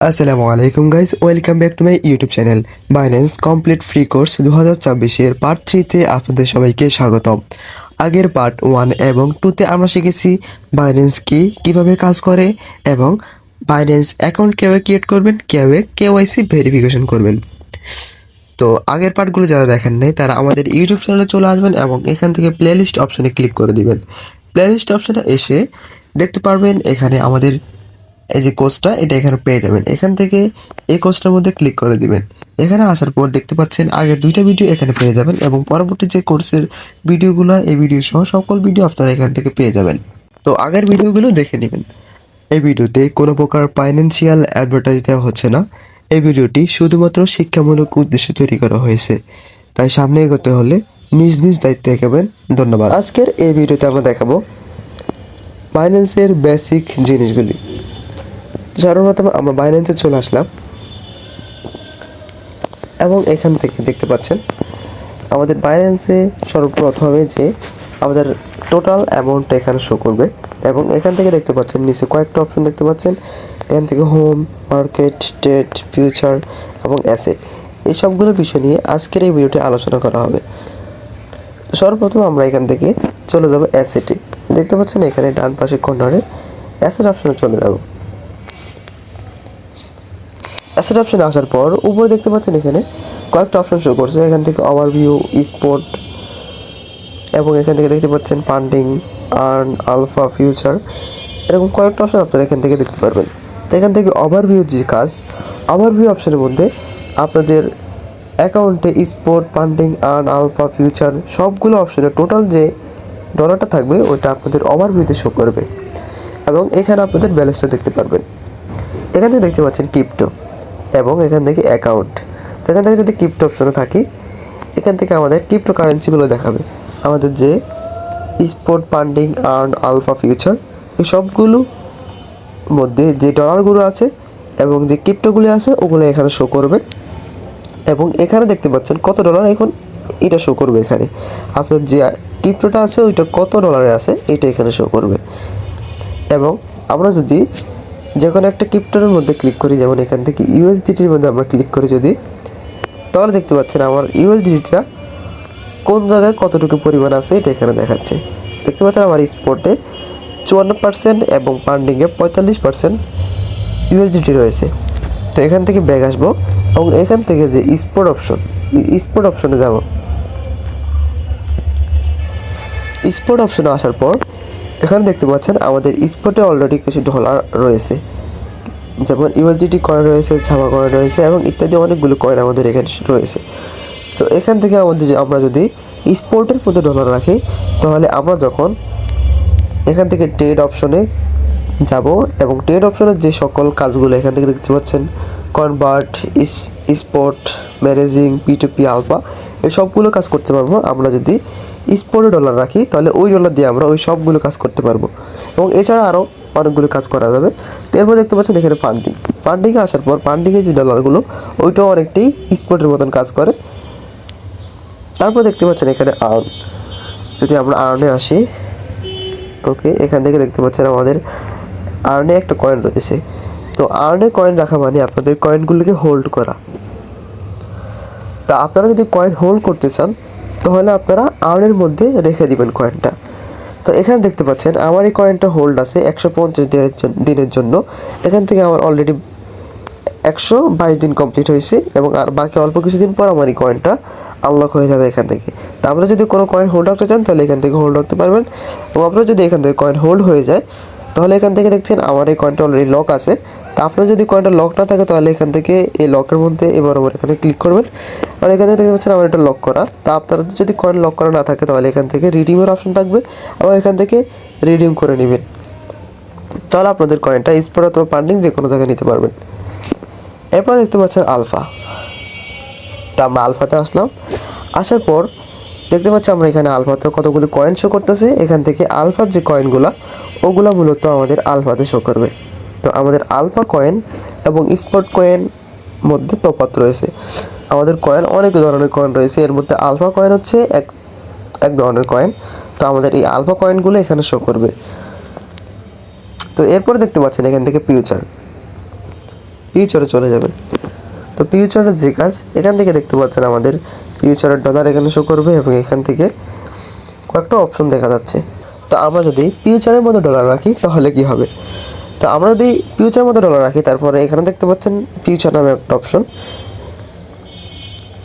আসসালামু আলাইকুম guys, welcome back to my YouTube channel Binance complete free course 2024-এর part 3-তে আপনাদের সবাইকে স্বাগতম। আগের পার্ট 1 এবং 2-তে আমরা শিখেছি বাইন্যান্স কি, কিভাবে কাজ করে এবং বাইন্যান্স অ্যাকাউন্ট কীভাবে ক্রিয়েট করবেন, কীভাবে কেওয়াইসি ভেরিফিকেশন করবেন। তো আগের পার্টগুলো যারা দেখেন নাই তারা আমাদের ইউটিউব চ্যানেলে চলে আসবেন এবং এখান থেকে প্লেলিস্ট অপশনে ক্লিক করে দিবেন। প্লেলিস্ট অপশনে এসে দেখতে পারবেন এখানে আমাদের এই যে কোর্সটা, এটা এখানে পেয়ে যাবেন। এখান থেকে এই কোর্সটার মধ্যে ক্লিক করে দিবেন। এখানে আসার পর দেখতে পাচ্ছেন আগের 2টা ভিডিও এখানে পেয়ে যাবেন এবং পরবর্তী যে কোর্সের ভিডিওগুলো, এই ভিডিও সহ সকল ভিডিও আপনারা এখান থেকে পেয়ে যাবেন। তো আগের ভিডিওগুলো দেখে নেবেন। এই ভিডিওতে কোনো প্রকার ফাইন্যান্সিয়াল অ্যাডভার্টাইজ দেওয়া হচ্ছে না। এই ভিডিওটি শুধুমাত্র শিক্ষামূলক উদ্দেশ্যে তৈরি করা হয়েছে, তাই সামনে এগোতে হলে নিজ নিজ দায়িত্বে এগোবেন। ধন্যবাদ। আজকের এই ভিডিওতে আমরা দেখাবো বাইন্যান্সের বেসিক জিনিসগুলি। সর্বপ্রথম আমরা বাইন্যান্সে চলে আসলাম এবং এখান থেকে দেখতে পাচ্ছেন আমাদের বাইন্যান্সে সর্বপ্রথমে যে আমাদের টোটাল অ্যামাউন্ট এখানে শো করবে এবং এখান থেকে দেখতে পাচ্ছেন নিচে কয়েকটা অপশন দেখতে পাচ্ছেন। এখান থেকে হোম, মার্কেট, ট্রেড, ফিউচার এবং অ্যাসেট, এই সবগুলো বিষয় নিয়ে আজকের এই ভিডিওটি আলোচনা করা হবে। তো সর্বপ্রথম আমরা এখান থেকে চলে যাব অ্যাসেটে। দেখতে পাচ্ছেন এখানে ডান পাশে কর্নারে অ্যাসেট অপশনে চলে যাব। অ্যাসেট অপশনে আসার পর উপরে দেখতে পাচ্ছেন এখানে কয়েকটা অপশন শো করছে। এখান থেকে ওভারভিউ, স্পট এবং এখান থেকে দেখতে পাচ্ছেন ফান্ডিং, আর্ন, আলফা, ফিউচার, এরকম কয়েকটা অপশন আপনারা এখান থেকে দেখতে পারবেন। তো এখান থেকে ওভারভিউ যে কাজ, ওভারভিউ অপশনের মধ্যে আপনাদের অ্যাকাউন্টে spot, funding, earn, alpha, future সবগুলো অপশনে টোটাল যে ডলারটা থাকবে ওইটা আপনাদের ওভারভিউতে শো করবে এবং এখানে আপনাদের ব্যালেন্সটা দেখতে পারবেন। এখান থেকে দেখতে পাচ্ছেন ক্রিপ্টো এবং এখান থেকে অ্যাকাউন্ট। তো এখান থেকে যদি ক্রিপ্টো অপশনে থাকি, এখান থেকে আমাদের ক্রিপ্টো কারেন্সিগুলো দেখাবে। আমাদের যে spot, funding, earn, alpha, future এই সবগুলো মধ্যে যে ডলারগুলো আছে এবং যে ক্রিপ্টোগুলো আছে ওগুলো এখানে শো করবে এবং এখানে দেখতে পাচ্ছেন কত ডলার এখন এটা শো করবে। এখানে আপনার যে ক্রিপ্টোটা আছে ওইটা কত ডলারে আছে এটা এখানে শো করবে। এবং আমরা যদি যে কোনো একটা ক্রিপ্টোর মধ্যে ক্লিক করি, যেমন এখান থেকে ইউএসডিটির মধ্যে আমরা ক্লিক করি যদি, তাহলে দেখতে পাচ্ছেন আমার ইউএসডিটিটা কোন জায়গায় কতটুকু পরিমাণ আছে এটা এখানে দেখাচ্ছে। দেখতে পাচ্ছেন আমার স্পটে 54% এবং ফান্ডিংয়ে 45% ইউএসডিটি রয়েছে। তো এখান থেকে ব্যাক আসবো এবং এখান থেকে যে স্পট অপশনে যাব। স্পট অপশনে আসার পর এখানে দেখতে পাচ্ছেন আমাদের স্পটে অলরেডি কিছু ডলার রয়েছে, যেমন ইউএসডিটি কয়েন রয়েছে, ঝামা কয়েন রয়েছে এবং ইত্যাদি অনেকগুলো কয়েন আমাদের এখানে রয়েছে। তো এখান থেকে আমরা যদি স্পোর্টের মধ্যে ডলার রাখি, তাহলে আমরা যখন এখান থেকে ট্রেড অপশনে যাব এবং ট্রেড অপশনের যে সকল কাজগুলো এখান থেকে দেখতে পাচ্ছেন, convert, spot, managing, P2P, alpha, এই সবগুলো কাজ করতে পারবো। আমরা যদি স্পোর্টে ডলার রাখি তাহলে ওই ডলার দিয়ে আমরা ওই সবগুলো কাজ করতে পারবো এবং এছাড়া আরও অনেকগুলো কাজ করা যাবে। এরপর দেখতে পাচ্ছেন এখানে ফান্ডিংয়ে আসার পর ফান্ডিংয়ে যে ডলারগুলো ওইটাও অনেকটাই স্পোর্টের মতন কাজ করে। তারপর দেখতে পাচ্ছেন এখানে আর্ন। যদি আমরা আর্নে আসি, ওকে, এখান থেকে দেখতে পাচ্ছেন আমাদের আর্নে একটা কয়েন রয়েছে। তো আর্নে কয়েন রাখা মানে আপনাদের কয়েনগুলোকে হোল্ড করা। তা আপনারা যদি কয়েন হোল্ড করতে চান তাহলে আপনারা আর্নের মধ্যে রেখে দিবেন কয়েনটা। তো এখানে দেখতে পাচ্ছেন আমার এই কয়েনটা হোল্ড আছে 150 দিনের জন্য। এখান থেকে আমার অলরেডি 122 দিন কমপ্লিট হয়েছে এবং আর বাকি অল্প কিছুদিন পর আমার এই কয়েনটা আনলক হয়ে যাবে এখান থেকে। তা আপনারা যদি কোনো কয়েন হোল্ড রাখতে চান তাহলে এখান থেকে হোল্ড রাখতে পারবেন এবং আপনারা যদি এখান থেকে কয়েন হোল্ড হয়ে যায় তাহলে এখান থেকে দেখছেন আমার এই কয়েনটা অলরেডি লক আছে। তা আপনার যদি কয়েনটা লক না থাকে তাহলে এখান থেকে এই লকের মধ্যে এবার এখানে ক্লিক করবেন আর এখান থেকে দেখতে পাচ্ছেন আমার এটা লক করা। তা আপনারা যদি কয়েন লক করা না থাকে তাহলে এখান থেকে রিডিমের অপশন থাকবে এবং এখান থেকে রিডিম করে নেবেন। তাহলে আপনাদের কয়েনটা স্পট অথবা ফান্ডিং যে কোনো জায়গায় নিতে পারবেন। এরপর দেখতে পাচ্ছেন আলফা। তা আমরা আলফাতে আসলাম। আসার পর দেখতে পাচ্ছি আমরা এখানে আলফাতে কতগুলো কয়েন শো করতেছে। এখান থেকে আলফার যে কয়েনগুলো ওগুলো মূলত আমাদের আলফাতে শো করবে। তো আমাদের আলফা কয়েন এবং স্পট কয়েন মধ্যে তফাৎ রয়েছে। আমাদের কয়েন অনেক ধরনের কয়েন রয়েছে, এর মধ্যে আলফা কয়েন হচ্ছে এক ধরনের কয়েন। তো আমাদের এই আলফা কয়েনগুলো এখানে শো করবে। তো এরপর দেখতে পাচ্ছেন এখান থেকে ফিউচার। ফিউচারে চলে যাবেন। তো ফিউচারের যে কাজ, এখান থেকে দেখতে পাচ্ছেন আমাদের ফিউচারের ডলার এখানে শো করবে এবং এখান থেকে কয়েকটা অপশন দেখা যাচ্ছে। তো আমরা যদি ফিউচারের মধ্যে ডলার রাখি তাহলে কি হবে? তো আমরা যদি ফিউচারের মধ্যে ডলার রাখি, তারপরে এখানে দেখতে পাচ্ছেন ফিউচার নামে একটা অপশন।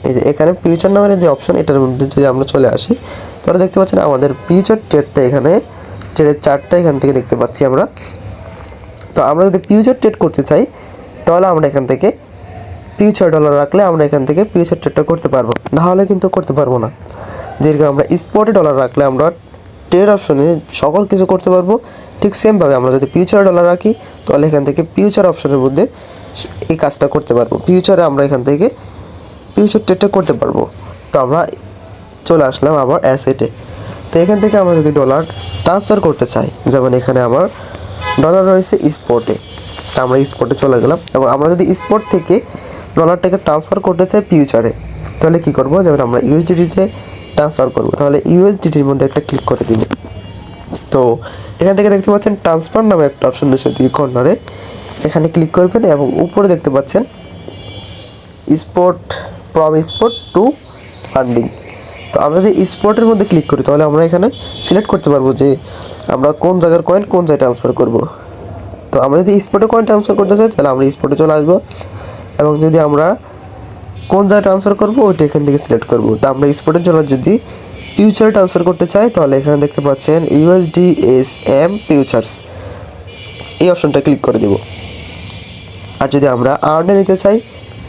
এই যে এখানে ফিউচার নামের যে অপশন, এটার মধ্যে যদি আমরা চলে আসি তাহলে দেখতে পাচ্ছেন আমাদের ফিউচার ট্রেডটা, এখানে ট্রেডের চার্টটা এখান থেকে দেখতে পাচ্ছি আমরা। তো আমরা যদি ফিউচার ট্রেড করতে চাই তাহলে আমরা এখান থেকে ফিউচার ডলার রাখলে আমরা এখান থেকে ফিউচার ট্রেডটা করতে পারবো, নাহলে কিন্তু করতে পারবো না। যেরকম আমরা স্পটে ডলার রাখলে আমরা ট্রেড অপশনে সকল কিছু করতে পারবো, ঠিক সেমভাবে আমরা যদি ফিউচার ডলার রাখি তাহলে এখান থেকে ফিউচার অপশনের মধ্যে এই কাজটা করতে পারবো। ফিউচারে আমরা এখান থেকে ফিউচার ট্রেডটা করতে পারবো। তো আমরা চলে আসলাম আবার অ্যাসেটে। তো এখান থেকে আমরা যদি ডলার ট্রান্সফার করতে চাই, যেমন এখানে আমার ডলার রয়েছে স্পটে, তা আমরা স্পটে চলে গেলাম এবং আমরা যদি স্পট থেকে ডলারটাকে ট্রান্সফার করতে চাই ফিউচারে, তাহলে কী করবো? যেমন আমরা ইউএসডিটিতে ট্রান্সফার করবো, তাহলে ইউএসডিটির মধ্যে একটা ক্লিক করে দিব। তো এখান থেকে দেখতে পাচ্ছেন ট্রান্সফার নামে একটা অপশন রয়েছে দিকে কর্নারে, এখানে ক্লিক করবেন এবং উপরে দেখতে পাচ্ছেন spot, from spot two funding. তো আমরা যদি স্পটের মধ্যে ক্লিক করি তাহলে আমরা এখানে সিলেক্ট করতে পারবো যে আমরা কোন জায়গার কয়েন কোন জায়গায় ট্রান্সফার করব। তো আমরা যদি স্পটে কয়েন ট্রান্সফার করতে চাই তাহলে আমরা স্পটে চলে আসবো এবং যদি আমরা কোন জায়গায় ট্রান্সফার করবো ওইটা এখান থেকে সিলেক্ট করবো। তো আমরা স্পটের জন্য যদি ফিউচার ট্রান্সফার করতে চাই তাহলে এখানে দেখতে পাচ্ছেন USDSM ফিউচার্স, এই অপশনটা ক্লিক করে দেব। আর যদি আমরা আর্নে নিতে চাই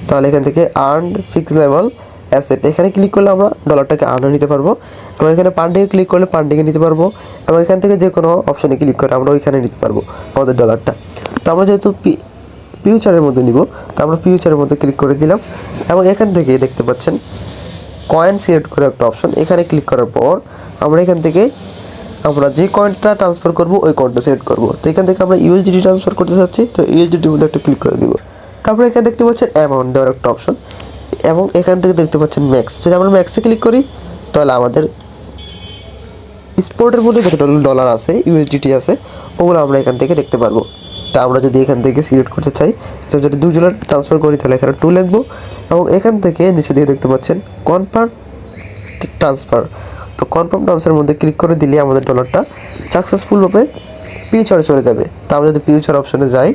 তাহলে এখান থেকে আর্ন ফিক্স লেভেল অ্যাসেট, এখানে ক্লিক করলে আমরা ডলারটাকে আর্নে নিতে পারবো এবং এখানে পান্ডিংয়ে ক্লিক করলে পান্ডিংয়ে নিতে পারবো এবং এখান থেকে যে কোনো অপশনে ক্লিক করে আমরা ওইখানে নিতে পারবো আমাদের ডলারটা। তো আমরা যেহেতু ফিউচারের মধ্যে নিব, তো আমরা ফিউচারের মধ্যে ক্লিক করে দিলাম এবং এখান থেকে দেখতে পাচ্ছেন কয়েন সিলেক্ট করে একটা অপশন, এখানে ক্লিক করার পর আমরা এখান থেকে আমরা যে কয়েনটা ট্রান্সফার করব ওই কয়েনটা সিলেক্ট করব। তো এখান থেকে আমরা ইউএসডিটি ট্রান্সফার করতে চাচ্ছি, তো ইউএসডিটির মধ্যে একটা ক্লিক করে দিব। তারপরে এখানে দেখতে পাচ্ছেন অ্যামাউন্ট দেওয়ার একটা অপশন এবং এখান থেকে দেখতে পাচ্ছেন ম্যাক্স। যদি আমরা ম্যাক্সে ক্লিক করি তাহলে আমাদের স্পটের মধ্যে যত ডলার আছে ইউএসডিটি আছে ওগুলো আমরা এখান থেকে দেখতে পারবো। তা আমরা যদি এখান থেকে সিলেক্ট করতে চাই, তো যদি $2 ট্রান্সফার করি তাহলে এখানে 2 লিখবো এবং এখান থেকে নিচে দিয়ে দেখতে পাচ্ছেন কনফার্ম ট্রান্সফার। তো কনফার্ম ট্রান্সফারের মধ্যে ক্লিক করে দিলে আমাদের ডলারটা সাকসেসফুলভাবে ফিউচারে চলে যাবে। তা আমরা যদি ফিউচার অপশনে যাই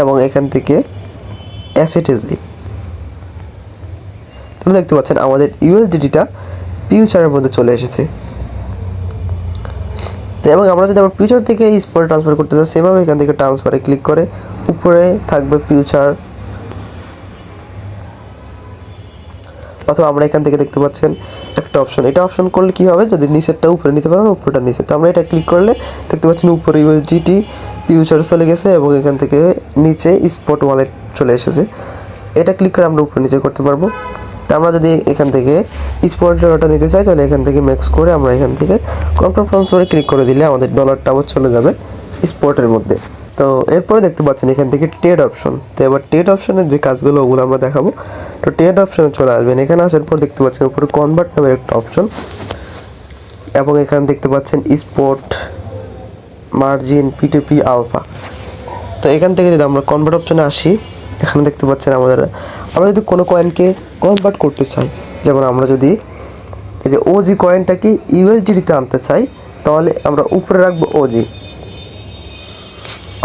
এবং এখান থেকে অ্যাসেটে যাই তাহলে দেখতে পাচ্ছেন আমাদের ইউএসডিটিটা ফিউচারের মধ্যে চলে এসেছে। তো এবং আমরা যদি আবার ফিউচার থেকে স্পটে ট্রান্সফার করতে চাই সেভাবে এখান থেকে ট্রান্সফারে ক্লিক করে উপরে থাকবে ফিউচার, অথবা আমরা এখান থেকে দেখতে পাচ্ছেন একটা অপশন, এটা অপশন করলে কী হবে, যদি নিচেরটা উপরে নিতে পারেন উপরেটা নিচে। তো আমরা এটা ক্লিক করলে দেখতে পাচ্ছেন উপরে ইউএসডিটি ফিউচার চলে গেছে এবং এখান থেকে নিচে স্পট ওয়ালেট চলে এসেছে। এটা ক্লিক করে আমরা উপরে নিচে করতে পারবো। তো আমরা যদি এখান থেকে স্পট ডলারটা নিতে চাই তাহলে এখান থেকে ম্যাক্স করে আমরা এখান থেকে কনফার্ম ট্রান্সফারে ক্লিক করে দিলে আমাদের ডলারটা আবার চলে যাবে স্পটের মধ্যে। তো এরপরে দেখতে পাচ্ছেন এখান থেকে ট্রেড অপশন। তো এবার ট্রেড অপশনের যে কাজগুলো ওগুলো আমরা দেখাবো। তো ট্রেড অপশনে চলে আসবেন, এখানে আসার পর দেখতে পাচ্ছেন উপরে কনভার্ট নামের একটা অপশন এবং এখানে দেখতে পাচ্ছেন স্পট মার্জিন পিটিপি আলফা। তো এখান থেকে যদি আমরা কনভার্ট অপশনে আসি, এখানে দেখতে পাচ্ছেন আমরা যদি কোনো কয়েনকে কনভার্ট করতে চাই, যেমন আমরা যদি এই যে ওজি কয়েনটাকে ইউএসডিটিতে আনতে চাই তাহলে আমরা উপরে রাখবো ওজি,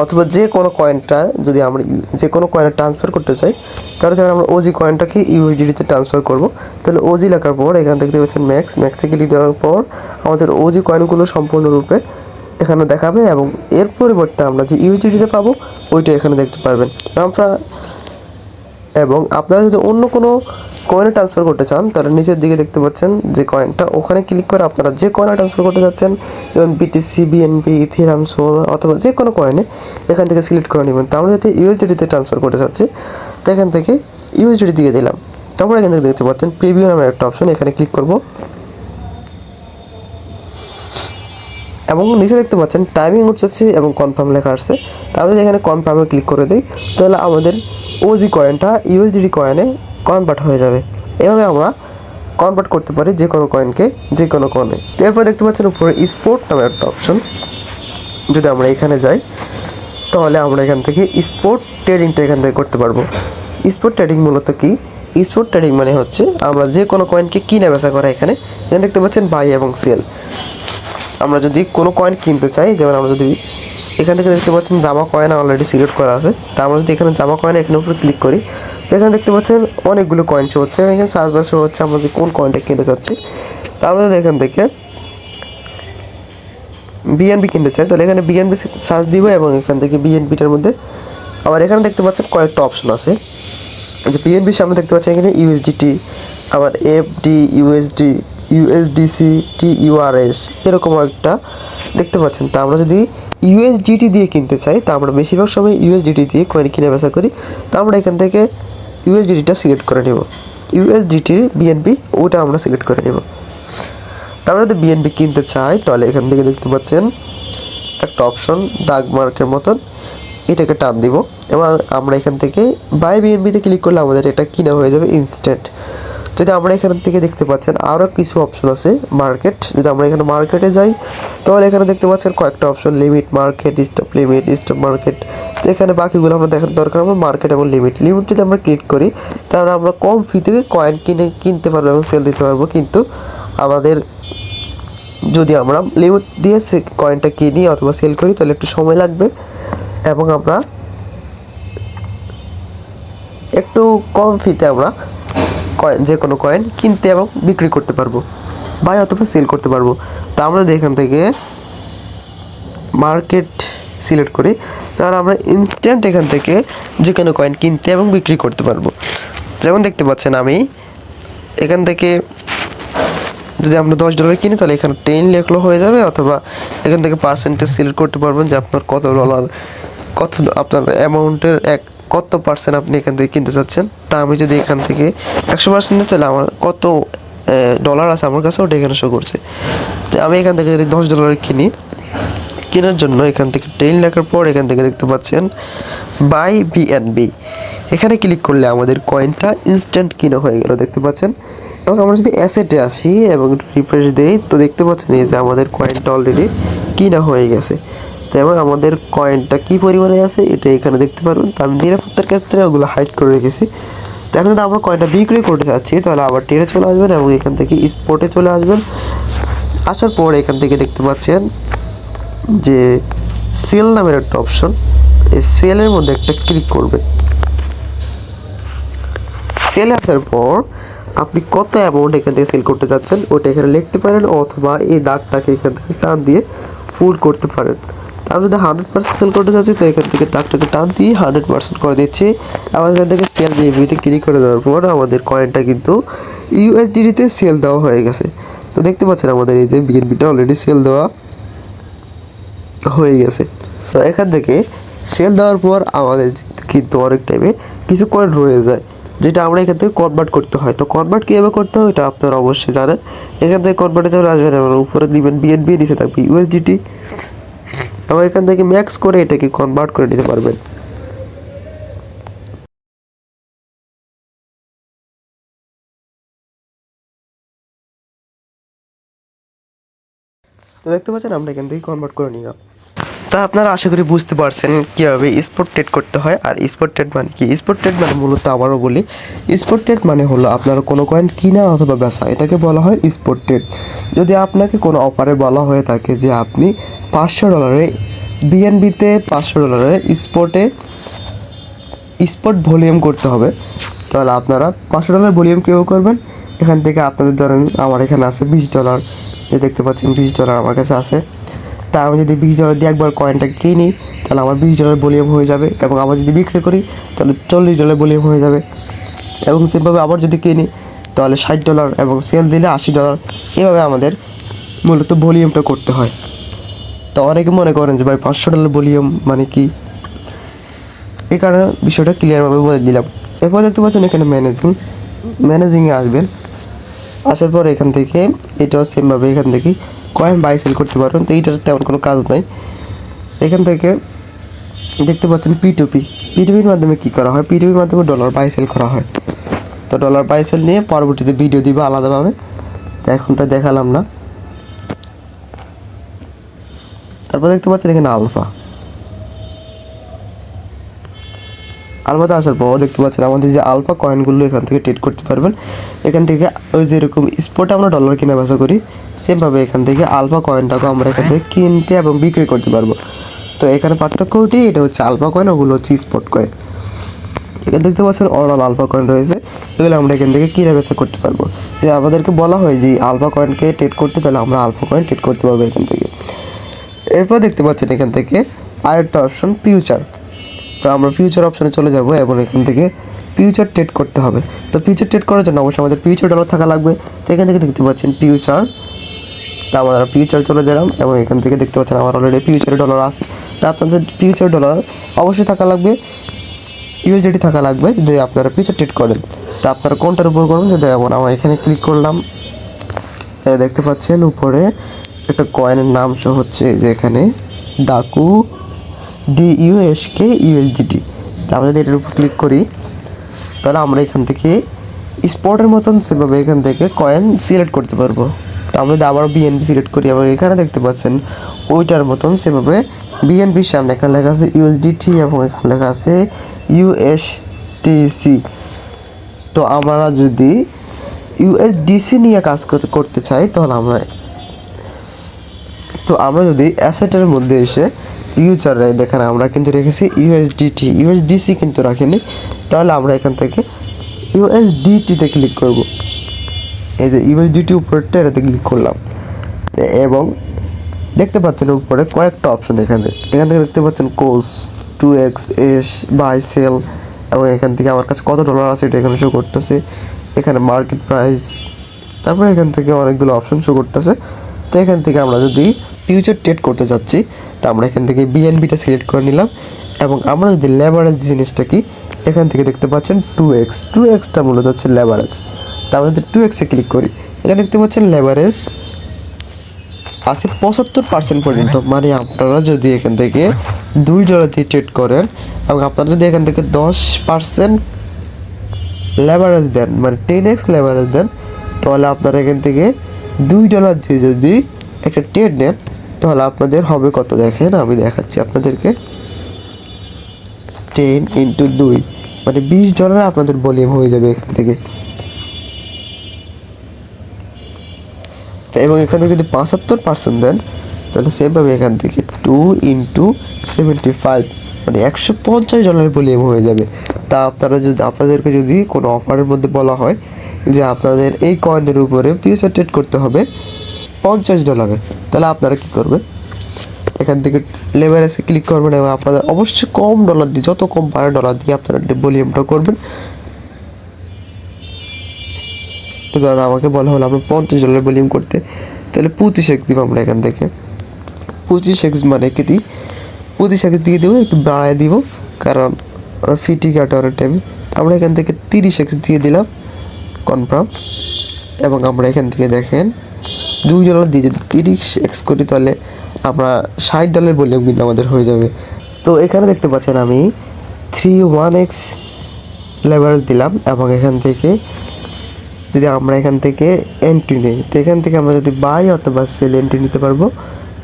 অথবা যে কোনো কয়েনটা যদি আমরা যে কোনো কয়েনে ট্রান্সফার করতে চাই তাহলে যখন আমরা ওজি কয়েনটাকে ইউএসডিটিতে ট্রান্সফার করব তাহলে ওজি লেখার পর এখান থেকে দেখতে পাচ্ছেন ম্যাক্সে ক্লিক দেওয়ার পর আমাদের ওজি কয়েনগুলো সম্পূর্ণরূপে এখানে দেখাবে এবং এর পরিবর্তে আমরা যে ইউএসডিটিটা পাবো ওইটা এখানে দেখতে পারবেন। এবং আপনারা যদি অন্য কোনো কয়েনে ট্রান্সফার করতে চান তাহলে নিচের দিকে দেখতে পাচ্ছেন যে কয়েনটা, ওখানে ক্লিক করে আপনারা যে কয়েনে ট্রান্সফার করতে চাচ্ছেন যেমন বিটিসি, বিএনপি, ইথেরিয়াম, সোল অথবা যে কোনো কয়েনে এখান থেকে সিলেক্ট করে নেবেন। তো আমরা যদি ইউএসডিটিতে ট্রান্সফার করতে চাচ্ছি তো এখান থেকে ইউএসডিটি দিয়ে দিলাম। তারপর এখান থেকে দেখতে পাচ্ছেন প্রিভিউ নামের একটা অপশন, এখানে ক্লিক করব এবং নিচে দেখতে পাচ্ছেন টাইমিং উঠছে এবং কনফার্ম লেখা আসছে। তাহলে এখানে কনফার্মে ক্লিক করে দিই তাহলে আমাদের ওজি কয়েনটা ইউএসডিটি কয়েনে কনভার্ট হয়ে যাবে। এভাবে আমরা কনভার্ট করতে পারি যে কোনো কয়েনকে যে কোনো কয়েনে। এরপর দেখতে পাচ্ছেন উপরে স্পট নামের একটা অপশন, যদি আমরা এখানে যাই তাহলে আমরা এখান থেকে স্পট ট্রেডিংটা এখান থেকে করতে পারবো। স্পট ট্রেডিং মূলত কি? স্পট ট্রেডিং মানে হচ্ছে আমরা যে কোনো কয়েনকে কিনে বেচা করা। এখানে দেখতে পাচ্ছেন বাই এবং সেল। আমরা যদি কোনো কয়েন কিনতে চাই, যেমন আমরা যদি এখান থেকে দেখতে পাচ্ছেন জামা কয়েন অলরেডি সিলেক্ট করা আছে, তা আমরা যদি এখানে জামা কয়েন এখানে উপরে ক্লিক করি তো এখানে দেখতে পাচ্ছেন অনেকগুলো কয়েন শো হচ্ছে। এখানে সার্চ বার শো হচ্ছে আমরা যে কোন কয়েনটা কিনতে চাচ্ছি। তা আমরা যদি এখান থেকে বিএনবি কিনতে চাই তাহলে এখানে বিএনবি সার্চ দিব এবং এখান থেকে বিএনবিটার মধ্যে আবার এখানে দেখতে পাচ্ছেন কয়েকটা অপশন আছে। যে বিএনবির সামনে দেখতে পাচ্ছেন এখানে ইউএসডিটি, আবার এফডি, ইউএসডি, ইউএসডিসি, টিইউআরএস এরকম একটা দেখতে পাচ্ছেন। তা আমরা যদি ইউএসডিটি দিয়ে কিনতে চাই তা আমরা বেশিরভাগ সময় ইউএসডিটি দিয়ে কয়েন কিনে বেচা করি। তা আমরা এখান থেকে ইউএসডিটিটা সিলেক্ট করে নেব। ইউএসডিটির বিএনবি ওটা আমরা সিলেক্ট করে নেব। তারপরে যদি বিএনবি কিনতে চাই তাহলে এখান থেকে দেখতে পাচ্ছেন একটা অপশন দাগ মার্কের মতন, এটাকে টান দিব এবং আমরা এখান থেকে বাই বিএনবিতে ক্লিক করলে আমাদের এটা কিনা হয়ে যাবে ইনস্ট্যান্ট। যদি আমরা এখান থেকে দেখতে পাচ্ছেন আরও কিছু অপশন আছে মার্কেট। যদি আমরা এখানে মার্কেটে যাই তাহলে এখানে দেখতে পাচ্ছেন কয়েকটা option, limit market, stop market. তো এখানে বাকিগুলো আমরা দেখার দরকার। আমরা মার্কেট এবং লিমিট যদি আমরা ক্লিক করি তাহলে আমরা কম ফি থেকে কয়েন কিনতে পারবো এবং সেল দিতে পারবো। কিন্তু আমাদের যদি আমরা লিমিট দিয়ে কয়েনটা কিনি অথবা সেল করি তাহলে একটু সময় লাগবে এবং আমরা একটু কম ফিতে আমরা যে কোনো কয়েন কিনতে এবং বিক্রি করতে পারবো, বাই অথবা সেল করতে পারবো। তো আমরা যদি এখান থেকে মার্কেট সিলেক্ট করি তাহলে আমরা ইনস্ট্যান্ট এখান থেকে যে কোনো কয়েন কিনতে এবং বিক্রি করতে পারবো। যেমন দেখতে পাচ্ছেন আমি এখান থেকে যদি আমরা $10 কিনি তাহলে এখানে 10 লেখলো হয়ে যাবে, অথবা এখান থেকে পার্সেন্টেজ সিলেক্ট করতে পারবেন যে আপনার কত ডলার, কত আপনার অ্যামাউন্টের কত পার্সেন্ট আপনি এখান থেকে কিনতে চাচ্ছেন। তা আমি যদি এখান থেকে 100% নিই তাহলে আমার কত ডলার আছে আমার কাছে ওটা এখানে শো করছে। তো আমি এখান থেকে যদি $10 কিনি, কেনার জন্য এখান থেকে 10 লেখার পর এখান থেকে দেখতে পাচ্ছেন বাই বিএনবি, এখানে ক্লিক করলে আমাদের কয়েনটা ইনস্ট্যান্ট কিনা হয়ে গেল দেখতে পাচ্ছেন। এবং আমরা যদি অ্যাসেটে আসি এবং রিফ্রেশ দিই তো দেখতে পাচ্ছেন এই যে আমাদের কয়েনটা অলরেডি কিনা হয়ে গেছে। তো এবং আমাদের কয়েনটা কী পরিমাণে আছে এটা এখানে দেখতে পারবেন। তো আমি নিরাপত্তার ক্ষেত্রে ওগুলো হাইড করে রেখেছি। তো এখন যদি আমরা কয়েনটা বিক্রি করতে চাচ্ছি তাহলে আবার টেরে চলে আসবেন এবং এখান থেকে স্পটে চলে আসবেন। আসার পর এখান থেকে দেখতে পাচ্ছেন যে সেল নামের একটা অপশন, এই সেলের মধ্যে একটা ক্লিক করবেন। সেলে আসার পর আপনি কত অ্যামাউন্ট এখান থেকে সেল করতে চাচ্ছেন ওটা এখানে লিখতে পারেন, অথবা এই দাগটাকে এখান থেকে টান দিয়ে ফুল করতে পারেন। আমি যদি 100% সেল করতে চাচ্ছি তো এখান থেকে দাগটাকে টান দিয়ে 100% করে দিচ্ছি। আবার এখান থেকে সেল বিএনবিতে ক্লিক করে দেওয়ার পর আমাদের কয়েনটা কিন্তু ইউএসডিটিতে সেল দেওয়া হয়ে গেছে। তো দেখতে পাচ্ছেন আমাদের এই যে বিএনবিটা অলরেডি সেল দেওয়া হয়ে গেছে। তো এখান থেকে সেল দেওয়ার পর আমাদের কিন্তু অনেক টাইমে কিছু কয়েন রয়ে যায় যেটা আমরা এখান থেকে কনভার্ট করতে হয়। তো কনভার্ট কীভাবে করতে হয় এটা আপনারা অবশ্যই জানেন। এখান থেকে কনভার্টে চলে আসবেন এবং উপরে দিবেন বিএনবি, নিচে থাকবে ইউএসডিটি এবং এখান থেকে ম্যাক্স করে এটাকে কনভার্ট করে নিতে পারবেন। তো দেখতে পাচ্ছেন আমরা এখান থেকে কনভার্ট করে নিলাম। তা আপনারা আশা করি বুঝতে পারছেন কীভাবে স্পট ট্রেড করতে হয়। আর স্পট ট্রেড মানে কি? স্পট ট্রেড মানে মূলত আবারও বলি, স্পট ট্রেড মানে হলো আপনারা কোনো কয়েন কিনা অথবা বেচা, এটাকে বলা হয় স্পট ট্রেড। যদি আপনাকে কোনো অফারে বলা হয়ে থাকে যে আপনি $500 বিএনবিতে $500 স্পট ভলিউম করতে হবে, তাহলে আপনারা $500 ভলিউম কীভাবে করবেন? এখান থেকে আপনাদের ধরেন আমার এখানে আছে $20, যে দেখতে পাচ্ছেন $20 আমার কাছে আছে। তা আমি যদি $20 দিয়ে একবার কয়েনটা কিনি তাহলে আমার $20 ভলিউম হয়ে যাবে, এবং আবার যদি বিক্রি করি তাহলে $40 ভলিউম হয়ে যাবে। এবং সেভাবে আবার যদি কিনি তাহলে $60 এবং সেল দিলে $80। এভাবে আমাদের মূলত ভলিউমটা করতে হয়। তো অনেকে মনে করেন যে ভাই $500 ভলিউম মানে কি, এই কারণে বিষয়টা ক্লিয়ারভাবে বলে দিলাম। এরপর দেখতে পাচ্ছেন এখানে ম্যানেজিংয়ে আসবেন। আসার পর এখান থেকে এটাও সেমভাবে এখান থেকে কয়েন বাই সেল করতে পারবেন। তো এইটার তেমন কোনো কাজ নাই। এখান থেকে দেখতে পাচ্ছেন পিটুপির মাধ্যমে কী করা হয়? পিটুপির মাধ্যমে ডলার বাই সেল করা হয়। তো ডলার বাই সেল নিয়ে পরবর্তীতে ভিডিও দিব আলাদাভাবে, তো এখন তা দেখালাম না। তার তারপর দেখতে পাচ্ছেন এখানে আলফাতে আসার পর দেখতে পাচ্ছেন আমাদের যে আলফা কয়েনগুলো এখান থেকে ট্রেড করতে পারবেন। এখান থেকে ওই যেরকম স্পটে আমরা ডলার কেনা বেচা করি সেমভাবে এখান থেকে আলফা কয়েনটাকেও আমরা এখান থেকে কিনতে এবং বিক্রি করতে পারবো। তো এখানে পার্থক্যটি এটা হচ্ছে আলফা কয়েন, ওগুলো হচ্ছে স্পট কয়েন। এখানে দেখতে পাচ্ছেন অল আলফা কয়েন রয়েছে, এগুলো আমরা এখান থেকে কিনে বেচা করতে পারবো। যে আমাদেরকে বলা হয় যে আলফা কয়েনকে ট্রেড করতে, তাহলে আমরা আলফা কয়েন ট্রেড করতে পারবো এখান থেকে। এরপর দেখতে পাচ্ছেন এখান থেকে আরেকটা অপশন ফিউচার। তো আমরা ফিউচার অপশানে চলে যাব এবং এখান থেকে ফিউচার ট্রেড করতে হবে। তো ফিউচার ট্রেড করার জন্য অবশ্যই আমাদের ফিউচার ডলার থাকা লাগবে। তো এখান থেকে দেখতে পাচ্ছেন ফিউচার, তা আমরা ফিউচার চলে গেলাম এবং এখান থেকে দেখতে পাচ্ছেন আমার অলরেডি ফিউচার ডলার আছে। তা আপনাদের ফিউচার ডলার অবশ্যই থাকা লাগবে, ইউএসডিটি থাকা লাগবে যদি আপনারা ফিউচার ট্রেড করেন। তা আপনারা কোনটার উপর করবেন, যদি যেমন আমার এখানে ক্লিক করলাম, দেখতে পাচ্ছেন উপরে একটা কয়েনের নাম শো হচ্ছে যে এখানে ডাকু DUSK USDT। তা আমরা যদি এটার উপর ক্লিক করি তাহলে আমরা এখান থেকে স্পটের মতন সেভাবে এখান থেকে কয়েন সিলেক্ট করতে পারবো। তো আমরা যদি আবার BNB সিলেক্ট করি এবং এখানে দেখতে পাচ্ছেন ওইটার মতন সেভাবে BNBর সামনে এখানে লেখা আছে USDT এবং এখানে লেখা আছে USDC। তো আমরা যদি USDC নিয়ে কাজ করতে চাই তাহলে আমরা যদি অ্যাসেটের মধ্যে এসে ফিউচারে দেখেন আমরা কিন্তু রেখেছি USDC কিন্তু রাখিনি। তাহলে আমরা এখান থেকে USDT-তে ক্লিক করব। এই যে USDT উপরটা এটাতে ক্লিক করলাম এবং দেখতে পাচ্ছেন উপরে কয়েকটা অপশন। এখানে থেকে দেখতে পাচ্ছেন কোর্স 2x বাই সেল এবং এখান থেকে আমার কাছে কত ডলার আছে এটা এখানে শো করতেছে। এখানে মার্কেট প্রাইস, তারপরে এখান থেকে অনেকগুলো অপশন শো করতেছে। তো এখান থেকে আমরা যদি ফিউচার ট্রেড করতে যাচ্ছি তো আমরা এখান থেকে BNB-টা সিলেক্ট করে নিলাম এবং আমরা যদি লেভারেজ জিনিসটা কি এখান থেকে দেখতে পাচ্ছেন 2x মূলত হচ্ছে লেভারেজ। তো আমরা যদি 2x-এ ক্লিক করি এখানে দেখতে পাচ্ছেন লেভারেজ আছে 75% পর্যন্ত। মানে আপনারা যদি এখান থেকে $2 দিয়ে ট্রেড করেন এবং আপনারা যদি এখান থেকে 10% লেভারেজ দেন, মানে 10x লেভারেজ দেন, তাহলে আপনারা এখান থেকে $2 দিয়ে যদি একটা ট্রেড নেন তাহলে আপনাদের হবে কত দেখেন, আমি দেখাচ্ছি আপনাদেরকে। 10 × 2 মানে $20 আপনাদের ভলিউম হয়ে যাবে এখান থেকে। এবং এখান থেকে যদি 75% দেন তাহলে সেমভাবে এখান থেকে 2 × 75 মানে $150 ভলিউম হয়ে যাবে। তা আপনাদেরকে যদি কোনো অফারের মধ্যে বলা হয় যে আপনাদের এই কয়েনের উপরে ফিউচার ট্রেড করতে হবে $50, তাহলে আপনারা কী করবেন, এখান থেকে লেভারেজে ক্লিক করবেন এবং আপনাদের অবশ্যই কম ডলার দিয়ে, যত কম পারে ডলার দিয়ে আপনারা ভলিউমটা করবেন। তো ধরুন আমাকে বলা হলো আমরা $50 ভলিউম করতে, তাহলে 25x দিব আমরা এখান থেকে। 25x মানে কি দিই, 25x দিয়ে দেবো, একটু বাড়ায় দিব কারণ ফিটি কাটে অনেক টাইমে। আমরা এখান থেকে 30x দিয়ে দিলাম কনফার্ম এবং আমরা এখান থেকে দেখেন $2 দিয়ে যদি 30x করি তাহলে আমরা $60 ভলিউম কিন্তু আমাদের হয়ে যাবে। তো এখানে দেখতে পাচ্ছেন আমি 31x লেভারেজ দিলাম এবং এখান থেকে যদি আমরা এখান থেকে এন্ট্রি নিই তো এখান থেকে আমরা যদি বাই অথবা সেল এন্ট্রি নিতে পারবো।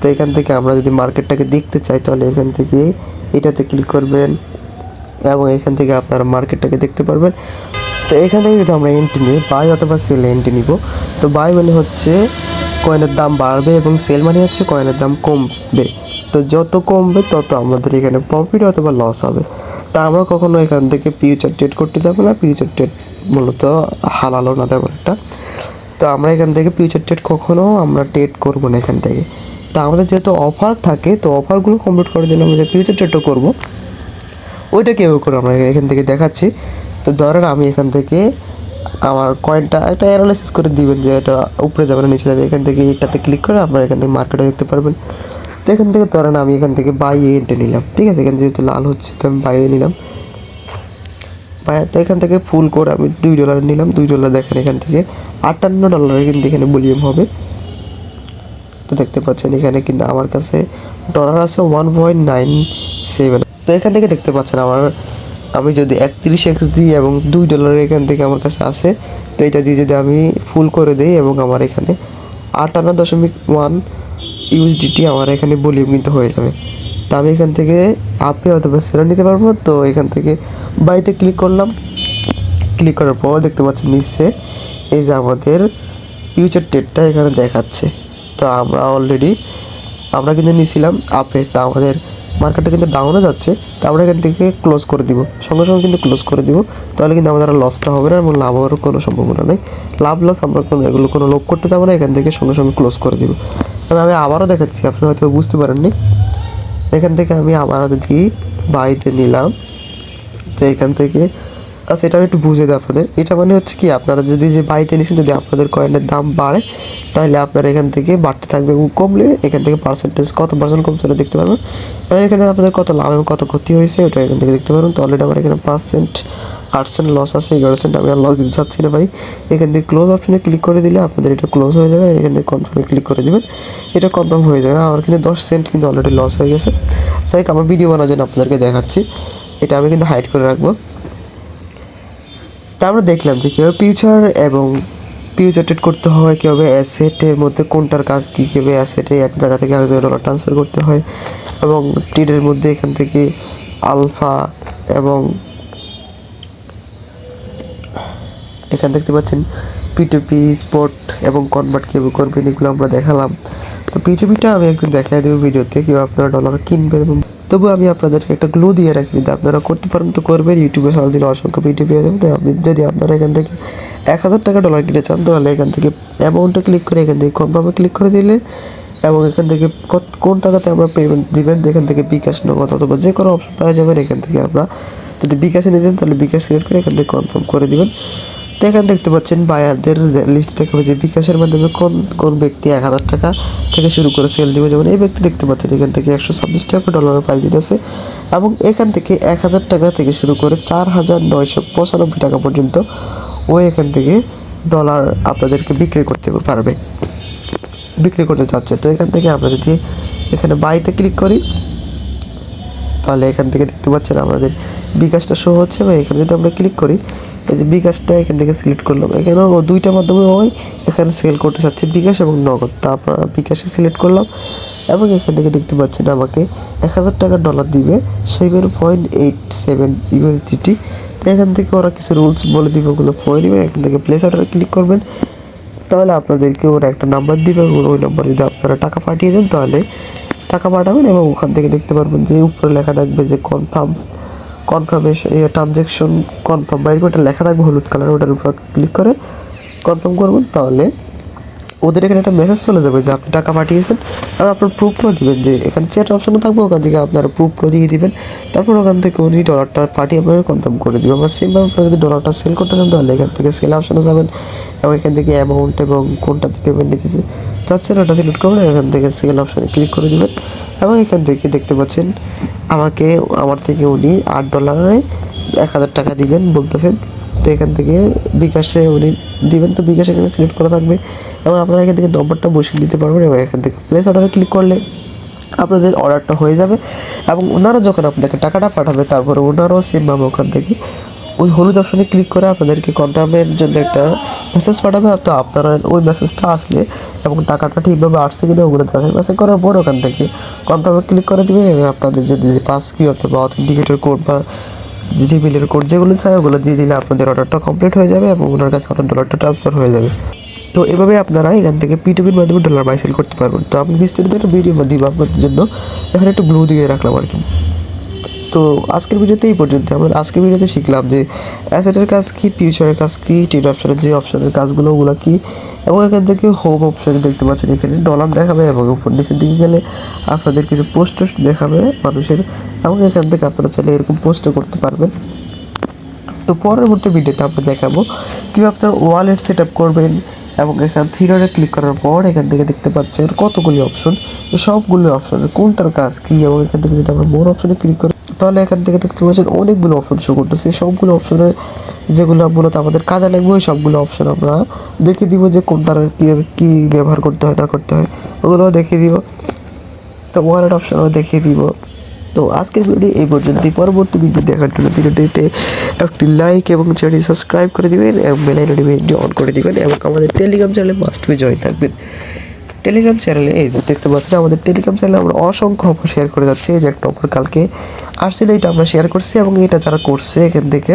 তো এখান থেকে আমরা যদি মার্কেটটাকে দেখতে চাই তাহলে এখান থেকে এটাতে ক্লিক করবেন এবং এখান থেকে আপনারা মার্কেটটাকে দেখতে পারবেন। তো এখান থেকে যদি আমরা এন্ট্রি নিই, বাই অথবা সেল এন্ট্রি নিব। তো বাই মানে হচ্ছে কয়েনের দাম বাড়বে এবং সেল মানে হচ্ছে কয়েনের দাম কমবে। তো যত কমবে তত আমাদের এখানে প্রফিট অথবা লস হবে। তা আমরা কখনো এখান থেকে ফিউচার ট্রেড করতে যাবো না, ফিউচার ট্রেড মূলত হালালো না তেমন একটা। তো আমরা এখান থেকে ফিউচার ট্রেড কখনো আমরা ট্রেড করবো না এখান থেকে। তা আমাদের যেহেতু অফার থাকে তো অফারগুলো কমপ্লিট করার জন্য আমরা যে ফিউচার ট্রেডটা করবো ওইটা কীভাবে করে আমরা এখান থেকে দেখাচ্ছি। তো ধরেন আমি এখান থেকে আমার কয়েনটা একটা অ্যানালাইসিস করে দিবেন যে এটা উপরে যাবে না নিচে যাবে। এখান থেকে এটাতে ক্লিক করে আপনারা এখান থেকে মার্কেটে দেখতে পারবেন। তো এখান থেকে ধরেন আমি এখান থেকে বাই এন্টে নিলাম, ঠিক আছে, এখানে যেহেতু লাল হচ্ছে তো আমি বাইয়ে নিলাম। তো এখান থেকে ফুল করে আমি $2 নিলাম। $2 দেখেন এখান থেকে $58 কিন্তু এখানে ভলিউম হবে। তো দেখতে পাচ্ছেন এখানে কিন্তু আমার কাছে ডলার আছে 1.97। তো এখান থেকে দেখতে পাচ্ছেন আমি যদি 31x দিই এবং $2 এখান থেকে আমার কাছে আছে, তো এটা দিয়ে যদি আমি ফুল করে দিই এবং আমার এখানে 58.1 ইউএসডিটি আমার এখানে ভলিউম কিন্তু হয়ে যাবে। তো আমি এখান থেকে আপে অথবা সেলে নিতে পারবো। তো এখান থেকে বাইতে ক্লিক করলাম, ক্লিক করার পর দেখতে পাচ্ছেন নিচে এই যে আমাদের ফিউচার ডেটটা এখানে দেখাচ্ছে। তো আমরা কিন্তু নিয়েছিলাম আপে, তা আমাদের মার্কেটটা কিন্তু ডাউনে যাচ্ছে। তো আমরা এখান থেকে ক্লোজ করে দিব, সঙ্গে সঙ্গে কিন্তু ক্লোজ করে দিব। তাহলে কিন্তু আমাদের আর লসটা হবে না এবং লাভ হওয়ার কোনো সম্ভাবনা নেই। লাভ লস আমরা কোনো লোক করতে যাবো না, এখান থেকে সঙ্গে সঙ্গে ক্লোজ করে দিব। আমি আবারও দেখাচ্ছি, আপনি হয়তো বুঝতে পারেননি। এখান থেকে আমি আবারও যদি বাইতে নিলাম, তো এখান থেকে আচ্ছা এটা আমি একটু বুঝে দিই আপনাদের। এটা মানে হচ্ছে কি, আপনারা যদি যে বাইতে নিচ্ছেন, যদি আপনাদের কয়েনের দাম বাড়ে তাহলে আপনারা এখান থেকে বাড়তে থাকবে এবং কমলে এখান থেকে পার্সেন্টেজ কত পার্সেন্ট কমছে ওটা দেখতে পারবেন। এবং এখানে আপনাদের কত লাভ এবং কত ক্ষতি হয়েছে ওটা এখান থেকে দেখতে পারবেন। তো অলরেডি আমার এখানে 8% লস আছে, 11% আমি আর লস দিতে চাচ্ছি না ভাই। এখান থেকে ক্লোজ অপশনে ক্লিক করে দিলে আপনাদের এটা ক্লোজ হয়ে যাবে। এখান থেকে কনফার্মে ক্লিক করে দেবেন, এটা কনফার্ম হয়ে যাবে। আমার কিন্তু 10 সেন্ট কিন্তু অলরেডি লস হয়ে গেছে। যাই হোক, আমার ভিডিও বানানোর জন্য আপনাদেরকে দেখাচ্ছি। এটা আমি কিন্তু হাইড করে রাখবো। তা আমরা দেখলাম যে কীভাবে ফিউচার ট্রেড করতে হয়, কীভাবে অ্যাসেটের মধ্যে কোনটার কাজ কী, কীভাবে অ্যাসেটে এক জায়গা থেকে আরেক জায়গায় ডলার ট্রান্সফার করতে হয়, এবং ট্রেডের মধ্যে এখান থেকে আলফা এবং এখানে দেখতে পাচ্ছেন পিটুপি স্পট এবং কনভার্ট কীভাবে করবেন এগুলো আমরা দেখালাম। তো পিটুপিটা আমি একদিন দেখাই দেবো ভিডিওতে কীভাবে আপনারা ডলার কিনবেন। এবং তবু আমি আপনাদেরকে একটা গ্লু দিয়ে রাখি, যদি আপনারা করতে পারেন তো করবেন। ইউটিউবে সার্চ দিলে অসংখ্য ভিডিও পেয়ে যাবেন। তো আপনি যদি আপনারা এখান থেকে 1000 টাকা ডলার কিনতে চান, তাহলে এখান থেকে অ্যামাউন্টে ক্লিক করে এখান থেকে কনফার্মে ক্লিক করে দিলে এবং এখান থেকে কোন টাকাতে আমরা পেমেন্ট দিবেন, এখান থেকে বিকাশ নগদ অথবা যে কোনো অপশন পাওয়া যাবেন। এখান থেকে আমরা যদি বিকাশে নিয়ে যান তাহলে বিকাশ সিলেক্ট করে এখান থেকে কনফার্ম করে দিবেন। তো এখানে দেখতে পাচ্ছেন বায়ারদের লিস্ট দেখাবে যে বিকাশের মাধ্যমে কোন ব্যক্তি 1000 টাকা থেকে শুরু করে সেল দিবে। যেমন এই ব্যক্তি দেখতে পাচ্ছেন এখান থেকে 126 টাকা ডলারের প্রাইস দিতেছে এবং এখান থেকে 1000 টাকা থেকে শুরু করে 4995 টাকা পর্যন্ত ও এখান থেকে ডলার আপনাদেরকে বিক্রি করতে চাচ্ছে। তো এখান থেকে আমরা যদি এখানে বাইতে ক্লিক করি, তাহলে এখান থেকে দেখতে পাচ্ছেন আমাদের বিকাশটা শো হচ্ছে। বা এখানে যদি আমরা ক্লিক করি, এই যে বিকাশটা এখান থেকে সিলেক্ট করলাম, এখানেও দুইটার মাধ্যমে হয়। এখানে সেল করতে চাচ্ছে বিকাশ এবং নগদ, তা আপনারা বিকাশে সিলেক্ট করলাম এবং এখান থেকে দেখতে পাচ্ছেন আমাকে 1000 টাকা ডলার দিবে 7.87 USDT। তো এখান থেকে ওরা কিছু রুলস বলে দিবে, ওগুলো পড়ে দিবেন। এখান থেকে প্লেস অর্ডারে ক্লিক করবেন, তাহলে আপনাদেরকে ওরা একটা নাম্বার দিবে এবং ওই নাম্বারে যদি আপনারা টাকা পাঠিয়ে দেন তাহলে টাকা পাঠাবেন। এবং ওখান থেকে দেখতে পারবেন যে উপরে লেখা থাকবে যে কনফার্মেশন ট্রানজ্যাকশন কনফার্ম, বাইরে ওটা লেখা থাকবে হলুদ কালার, ওটার উপর ক্লিক করে কনফার্ম করবেন। তাহলে ওদের এখানে একটা মেসেজ চলে যাবে যে আপনি টাকা পাঠিয়েছেন আর আপনার প্রুফও দিবেন, যে এখানে চ্যাট অপশনও থাকবে, ওখান থেকে আপনারা প্রুফও দিয়ে দিবেন। তারপর ওখান থেকে উনি ডলারটা পাঠিয়ে আপনাকে কনফার্ম করে দেবেন। আবার সেমভাবে আপনারা যদি ডলারটা সেল করতে চান তাহলে এখান থেকে সেল অপশনে যাবেন এবং এখান থেকে অ্যামাউন্ট এবং কোনটাতে পেমেন্ট নিতে চাচ্ছেন ওটা সিলেক্ট করবেন। এখান থেকে সেল অপশনে ক্লিক করে দেবেন এবং এখান থেকে দেখতে পাচ্ছেন আমার থেকে উনি $8 1000 টাকা দিবেন বলতেছেন। তো এখান থেকে বিকাশে উনি দিবেন, তো বিকাশ এখানে সিলেক্ট করা থাকবে এবং আপনারা এখান থেকে নম্বরটা বসিয়ে দিতে পারবেন এবং এখান থেকে প্লেস অর্ডারে ক্লিক করলে আপনাদের অর্ডারটা হয়ে যাবে। এবং ওনারা যখন আপনাকে টাকাটা পাঠাবে তারপরে ওনারাও সেমভাবে ওখান থেকে ওই হলুদ অপশনে ক্লিক করে আপনাদেরকে কনফার্মের জন্য একটা মেসেজ পাঠাবে। তো আপনারা ওই মেসেজটা আসলে এবং টাকাটা ঠিকভাবে আসছে কিনা ওগুলো যাচাই করার পর ওখান থেকে কনফার্মে ক্লিক করে দেবে এবং আপনাদের যদি পাস কি অথবা অথেন্টিকেটের কোড বা জিবিএলের কোড যেগুলো চাই ওগুলো দিয়ে দিলে আপনাদের অর্ডারটা কমপ্লিট হয়ে যাবে এবং ওনার কাছে আপনার ডলারটা ট্রান্সফার হয়ে যাবে। তো এভাবে আপনারা এখান থেকে পিটুপির মাধ্যমে ডলার বাই সেল করতে পারবেন। তো আমি বিস্তারিত একটা ভিডিও দিব আপনাদের জন্য, এখানে একটু গ্লু দিয়ে রাখলাম আর কি। তো আজকের ভিডিওতে এই পর্যন্ত। আমরা আজকের ভিডিওতে শিখলাম যে অ্যাসেটের কাজ কী, ফিউচারের কাজ কী, ট্রেড অপশনের যে অপশনের কাজগুলো ওগুলো কী, এবং এখান থেকে হোম অপশনে দেখতে পাচ্ছেন এখানে ডলার দেখাবে এবং উপর নিচের দিকে গেলে আপনাদের কিছু পোস্ট দেখাবে মানুষের, এবং এখান থেকে আপনারা চাইলে এরকম পোস্টও করতে পারবেন। তো পরবর্তী ভিডিওতে আমরা দেখাবো কীভাবে আপনারা ওয়ালেট সেট আপ করবেন এবং এখান থ্রি ডটে ক্লিক করার পর এখান থেকে দেখতে পাচ্ছেন কতগুলি অপশন, এই সবগুলো অপশনের কোনটার কাজ কী, এবং এখান থেকে যদি আমরা মোর অপশনে ক্লিক করি তাহলে এখান থেকে দেখতে পাচ্ছেন অনেকগুলো অপশন শো করতেছে। সবগুলো অপশনের যেগুলো মূলত আমাদের কাজে লাগবে ওই সবগুলো অপশন আমরা দেখিয়ে দিব, যে কোনটার কীভাবে কী ব্যবহার করতে হয় না করতে হয় ওগুলোও দেখিয়ে দিব। তো ওয়ালেট অপশনও দেখিয়ে দিব। তো আজকের ভিডিও এই পর্যন্তই। পরবর্তী ভিডিও দেখার জন্য ভিডিওটিতে একটি লাইক এবং চ্যানেল সাবস্ক্রাইব করে দিবেন এবং বেল আইকনটি অন করে দিবেন এবং আমাদের টেলিগ্রাম চ্যানেলে মাস্ট বি জয়েন থাকবেন। টেলিগ্রাম চ্যানেলে এই যে দেখতে পাচ্ছেন আমাদের টেলিগ্রাম চ্যানেলে আমরা অসংখ্য অফার শেয়ার করে যাচ্ছি। এই যে একটা অফার কালকে আসছিল, এটা আমরা শেয়ার করছি এবং এটা যারা করছে এখান থেকে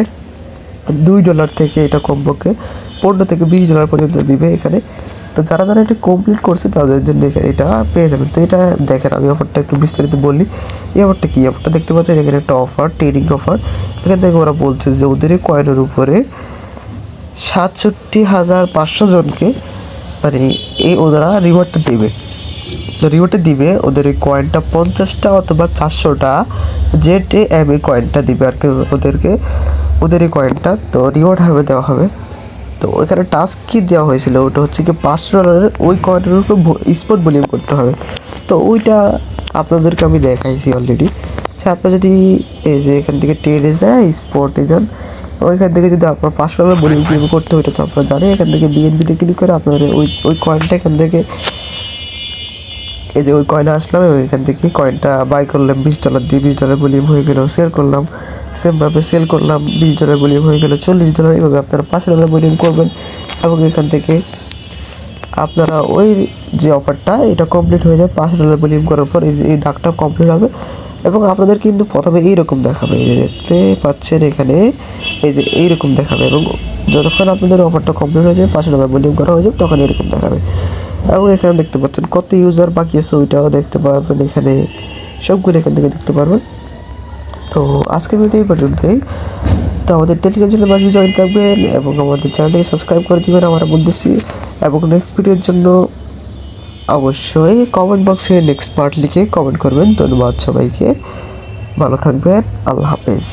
$2 থেকে এটা কমপক্ষে $15 থেকে $20 পর্যন্ত দিবে এখানে। তো যারা যারা এটা কমপ্লিট করছে তাদের জন্য এটা পেয়ে যাবেন। তো এটা দেখেন, আমি অফারটা একটু বিস্তারিত বলি। এই অফারটা কী, অফারটা দেখতে পাচ্ছেন এখানে একটা অফার, ট্রেডিং অফার। এখান থেকে ওরা বলছে যে ওদের এই কয়েনের উপরে 67,500 জনকে মানে ওরা রিওয়ার্ডটা দেবে। তো রিওয়ার্ডটা দিবে ওদের এই কয়েনটা 50টা অথবা 400টা ZAM কয়েনটা দিবে আর কি ওদেরকে, ওদের এই কয়েনটা তো রিওয়ার্ড হবে দেওয়া হবে। তো ওইখানে টাস্ক কী দেওয়া হয়েছিল, ওটা হচ্ছে কি $500 ওই কয়েনের উপর স্পট বোলিং করতে হবে। তো ওইটা আপনাদেরকে আমি দেখাইছি অলরেডি। আচ্ছা, আপনার যদি এই যে এখান থেকে ট্রেডে যায় স্পটে যান, ওইখান থেকে যদি আপনার $500 বোলিং করতে ওইটা তো আপনারা জানেন। এখান থেকে BNBতে ক্লিক করে আপনার ওই কয়েনটা এখান থেকে এই যে ওই কয়েনে আসলাম এবং এখান থেকে কয়েনটা বাই করলাম $20 দিয়ে, $20 ভলিউম হয়ে গেল। সেল করলাম, সেমভাবে সেল করলাম, $20 ভলিউম হয়ে গেল $40। এইভাবে আপনারা $500 ভলিউম করবেন এবং এখান থেকে আপনারা ওই যে অফারটা এটা কমপ্লিট হয়ে যায়। $500 ভলিউম করার পর এই দাগটা কমপ্লিট হবে এবং আপনাদের কিন্তু প্রথমে এইরকম দেখাবে, এই যে দেখতে পাচ্ছেন এখানে এই যে এইরকম দেখাবে এবং যতক্ষণ আপনাদের অফারটা কমপ্লিট হয়ে যায় $500 ভলিউম করা হয়ে যাবে তখন এরকম দেখাবে। এবং এখানে দেখতে পাচ্ছেন কত ইউজার বাকি আছে ওইটাও দেখতে পারবেন, এখানে সবগুলো এখান থেকে দেখতে পারবেন। তো আজকের ভিডিও এই পর্যন্তই। তো আমাদের টেলিগ্রাম চ্যানেলে মাঝে জয়েন থাকবেন এবং আমাদের চ্যানেলটিকে সাবস্ক্রাইব করে দেবেন আমরা বলতেছি। এবং নেক্সট ভিডিওর জন্য অবশ্যই কমেন্ট বক্সে নেক্সট পার্ট লিখে কমেন্ট করবেন। ধন্যবাদ সবাইকে, ভালো থাকবেন, আল্লাহ হাফেজ।